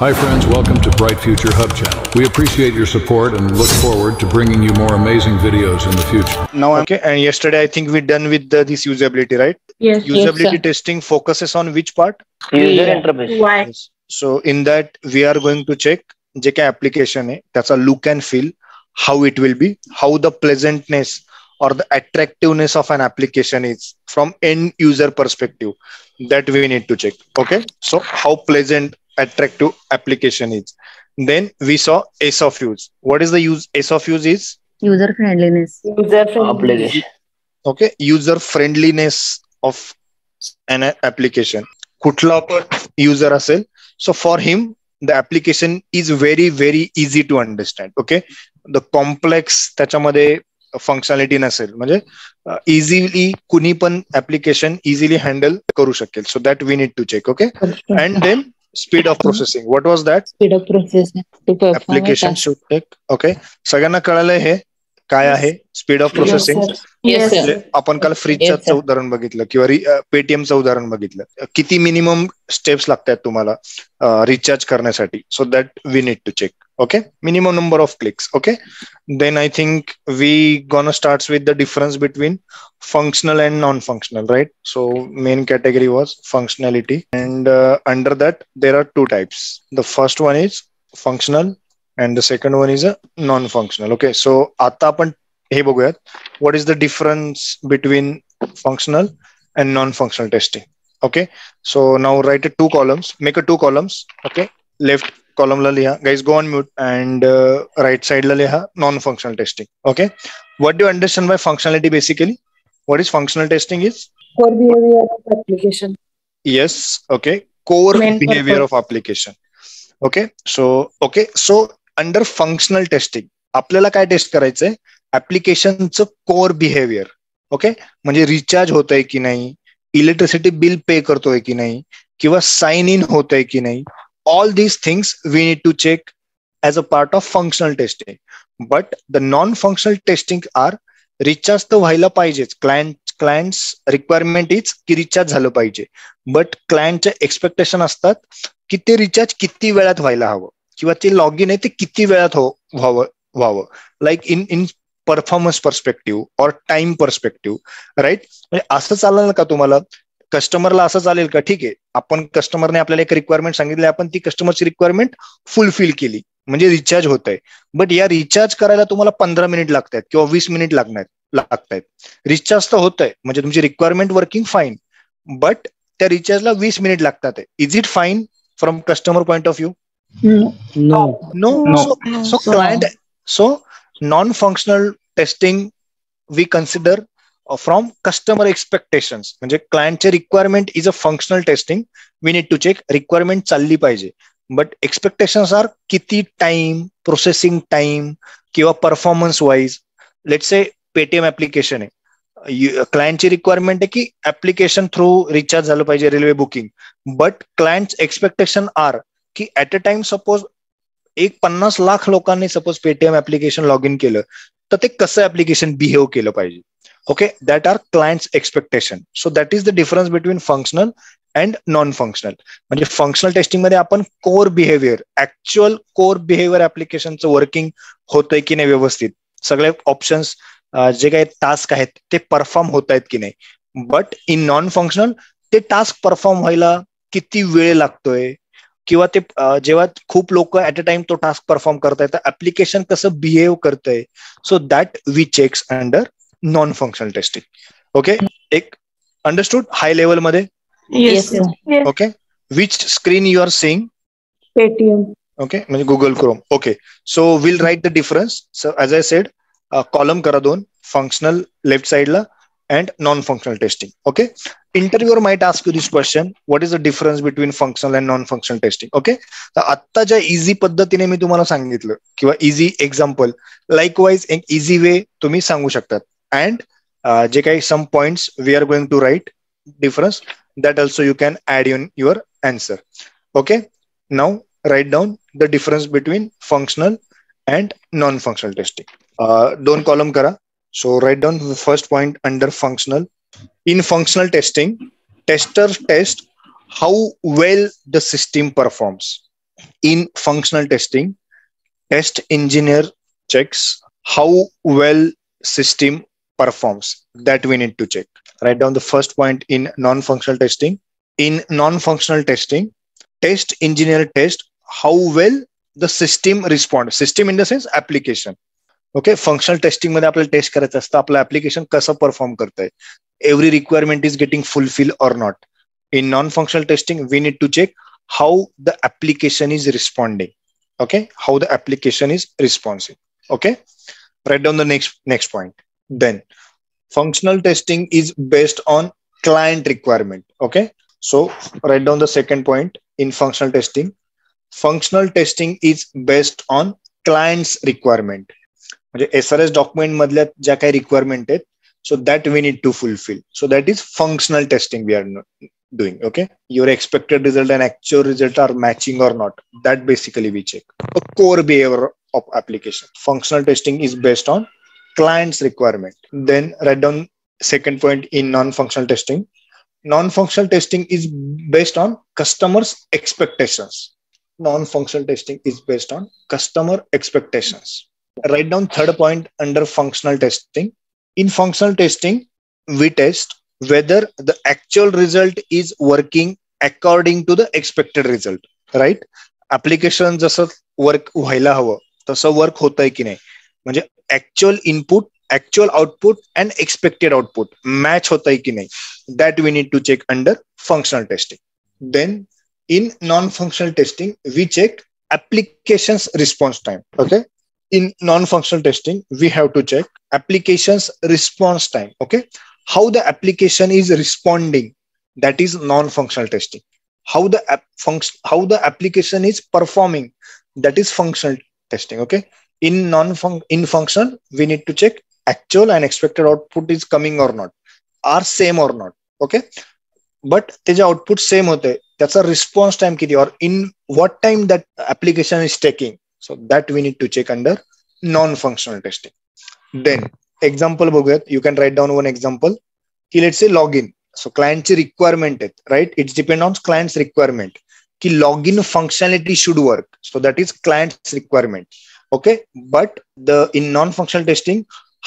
Hi friends, welcome to Bright Future Hub channel. We appreciate your support and look forward to bringing you more amazing videos in the future. Now, okay, and yesterday I think we're done with this usability, right? Yes. Usability testing focuses on which part? User interface. Why? Yes. So in that we are going to check जे काय application आहे त्याचा look and feel, how it will be, how the pleasantness or the attractiveness of an application is from end user perspective, that we need to check. Okay, so how pleasant, attractive application is. Then we saw ease of use. What is the ease of use is? User friendliness. Application. Okay, user friendliness of an application. कुठला पण user असेल, so for him the application is very very easy to understand. Okay, the complex त्याच्यामध्ये functionality नसेल, म्हणजे easily कुणी पण application easily handle करू शकेल. So that we need to check. Okay, and then speed of processing. What was that? Speed of processing to perform Application a task. should take. Okay, सगळ्यांना कळालंय हे काय आहे speed of processing? Yes, sir. आपण काल फ्रीजचं Yes, sir. उदाहरण बघितलं किंवा पेटीएमचं उदाहरण बघितलं. किती मिनिमम स्टेप्स लागतात तुम्हाला रिचार्ज करण्यासाठी? So that we need to check. Okay, minimum number of clicks. Okay, then I think we gonna starts with the difference between functional and non-functional, right? So main category was functionality, and under that there are two types. The first one is functional and the second one is a non-functional. Okay, so आता आपण हे बघूयात, what is the difference between functional and non-functional testing. Okay, so now write a two columns, make a two columns. Okay, left column ला लिहा, guys go on mute, and right side ला लिहा non-functional testing. Okay, what do you understand by functionality basically? What is functional testing is? Core behavior of application. Yes, okay, core Main behavior purpose. of application. Okay, so under functional testing आपल्याला काय test करायचंय? ऍप्लिकेशनचं core behaviour. Okay, म्हणजे recharge होतंय की नाही, electricity bill pay करतोय की नाही, किंवा साइन इन होतंय की नाही. All these things we need to check as a part of functional testing. But the non functional testing are recharge तर व्हायला पाहिजेच. क्लायंट्स रिक्वायरमेंट इज की रिचार्ज झालं पाहिजे, बट क्लायंटचे एक्सपेक्टेशन असतात की ते रिचार्ज किती वेळात व्हायला हवं, किंवा ते लॉग इन आहे ते किती वेळात व्हावं. लाईक इन परफॉर्मन्स पर्स्पेक्टिव्ह और टाइम पर्स्पेक्टिव्ह, राईट? म्हणजे असं चालेल का तुम्हाला? कस्टमरला असं चालेल का? ठीक आहे, आपण कस्टमरने आपल्याला एक रिक्वायरमेंट सांगितली, आपण ती कस्टमरची रिक्वायरमेंट फुलफिल केली, म्हणजे रिचार्ज होत आहे. बट या रिचार्ज करायला तुम्हाला 15 मिनिट लागतात किंवा 20 मिनिट लागतात. रिचार्ज तर होत आहे, म्हणजे तुमची रिक्वायरमेंट वर्किंग फाईन, बट त्या रिचार्जला 20 मिनिट लागतात. Is it fine from customer point of view? No. So client, so non-functional testing we consider from customer expectations. म्हणजे क्लायंटचे requirement is a functional testing. We need to check requirement चालली पाहिजे, but expectations are किती time, processing time किंवा performance wise. Let's say Paytm application आहे, क्लायंटची requirement आहे की ऍप्लिकेशन थ्रू रिचार्ज झालं पाहिजे railway booking, but client expectation are की at a time suppose 50 lakh लोकांनी suppose Paytm application log in केलं, तर ते कसं ऍप्लिकेशन बिहेव केलं पाहिजे. Okay, that are clients expectation. So that is the difference between functional and non functional. म्हणजे functional testing मध्ये आपण core behaviour, actual core behaviour ऍप्लिकेशनचं वर्किंग होतंय की नाही व्यवस्थित, सगळे ऑप्शन्स जे काही टास्क आहेत ते परफॉर्म होत आहेत की नाही. बट इन नॉन फंक्शनल ते टास्क परफॉर्म व्हायला किती वेळ लागतोय, किंवा ते जेव्हा खूप लोक ऍट अ टाइम तो टास्क परफॉर्म करतायत, तर ऍप्लिकेशन कसं बिहेव करतंय. So that we checks under non functional testing. Okay, एक अंडरस्टूड हाय लेवल मध्ये? Yes, sir. Okay, which screen you are seeing? Paytm. Okay, म्हणजे Google Chrome. Okay, so will write the difference. So as I said, column करा दोन, functional left साइडला and non-functional testing. Okay, interviewer might ask you this question, what is the difference between functional and non-functional testing? Okay, तर आता ज्या easy पद्धतीने मी तुम्हाला सांगितलं किंवा इझी एक्झाम्पल, लाईकवाईज एक इझी वे तुम्ही सांगू शकतात. अँड जे काही some points we are going to write difference, that also you can add in your answer. Okay, now write down the difference between functional and non functional testing. दोन column करा. So write down the first point under functional. In functional testing, testers test how well the system performs. in functional testing, test engineer checks how well system performs. That we need to check. Write down the first point in non-functional testing. In non-functional testing, test engineer test how well the system responds. System in the sense application. Okay, functional testing मध्ये आपल्याला test करायचं असतं आपलं application कसं perform करतंय, every requirement is getting fulfil or not. In non functional testing we need to check how the application is responding. Okay, how the application is responsive. Okay, write down the next point. Then functional testing is based on client requirement. Okay, so write down the second point in functional testing. Functional testing is based on client's requirement. म्हणजे SRS document मधल्या ज्या काही requirement आहेत, so that we need to fulfil. So that is functional testing we are doing. Okay, your expected result and actual result are matching or not. That basically we check a core behavior of application. Functional testing is based on client's requirement. Then write down second point in non-functional testing. Non-functional testing is based on customers' expectations. Non-functional testing is based on customer expectations. Write down third point under functional testing. In functional testing, we test whether the actual result is working according to the expected result. Right? Application जसं work व्हायला हवं तसं work होतंय की नाही, म्हणजे actual input, actual output and expected output match होतंय की नाही, that we need to check under functional testing. Then in non-functional testing, we check applications response time. Okay. In non-functional testing, we have to check applications response time. Okay. How the application is responding, that is non-functional testing. How the application is performing, that is functional testing. Okay. In functional, we need to check actual and expected output is coming or not, are same or not. Okay. But त्याचे output same होते, त्याचा response time किती, और in what time that application is taking. So that we need to check under non functional testing. Then example बघूयात. You can write down one example की let's say log in. So क्लायंटची requirement आहेत, right, it's depend on clients requirement की log in functionality should work. So that is clients requirement. Okay, but the in non functional testing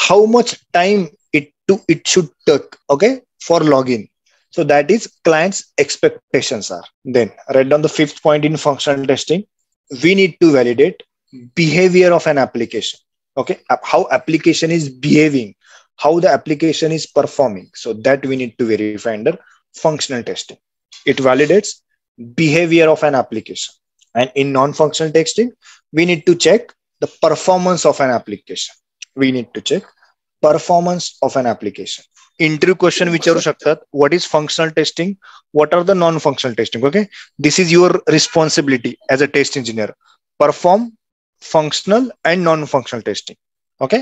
how much time it should take, okay, for login. So that is client's expectations are. Then write down the fifth point in functional testing. We need to validate behavior of an application. Okay, how application is behaving, how the application is performing. So that we need to verify under functional testing. It validates behavior of an application. And in non-functional testing, we need to check the performance of an application. We need to check performance of an application. Interview question विचारू शकतात, what is functional testing, what are the non-functional testing. Okay, this is your responsibility as a test engineer. Perform functional and non-functional testing. Okay,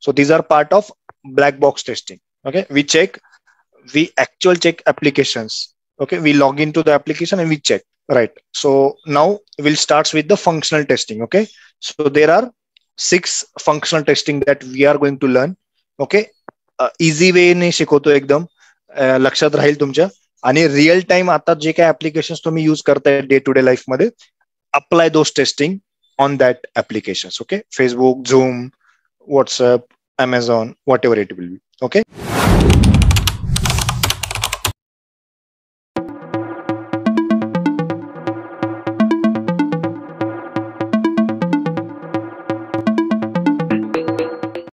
so these are part of black box testing. Okay, we actual check applications. Okay, we log into the application and we check. Right, so now we'll start with the functional testing. Okay, so there are 6 functional testing that we are going to learn. Okay, easy वेने शिकवतो, एकदम लक्षात राहील तुमच्या. आणि real time आता जे काही application तुम्ही use करताय डे टू डे लाईफ मध्ये, apply those testing on that application. Okay, Facebook, Zoom, WhatsApp, Amazon, whatever it will be. Okay.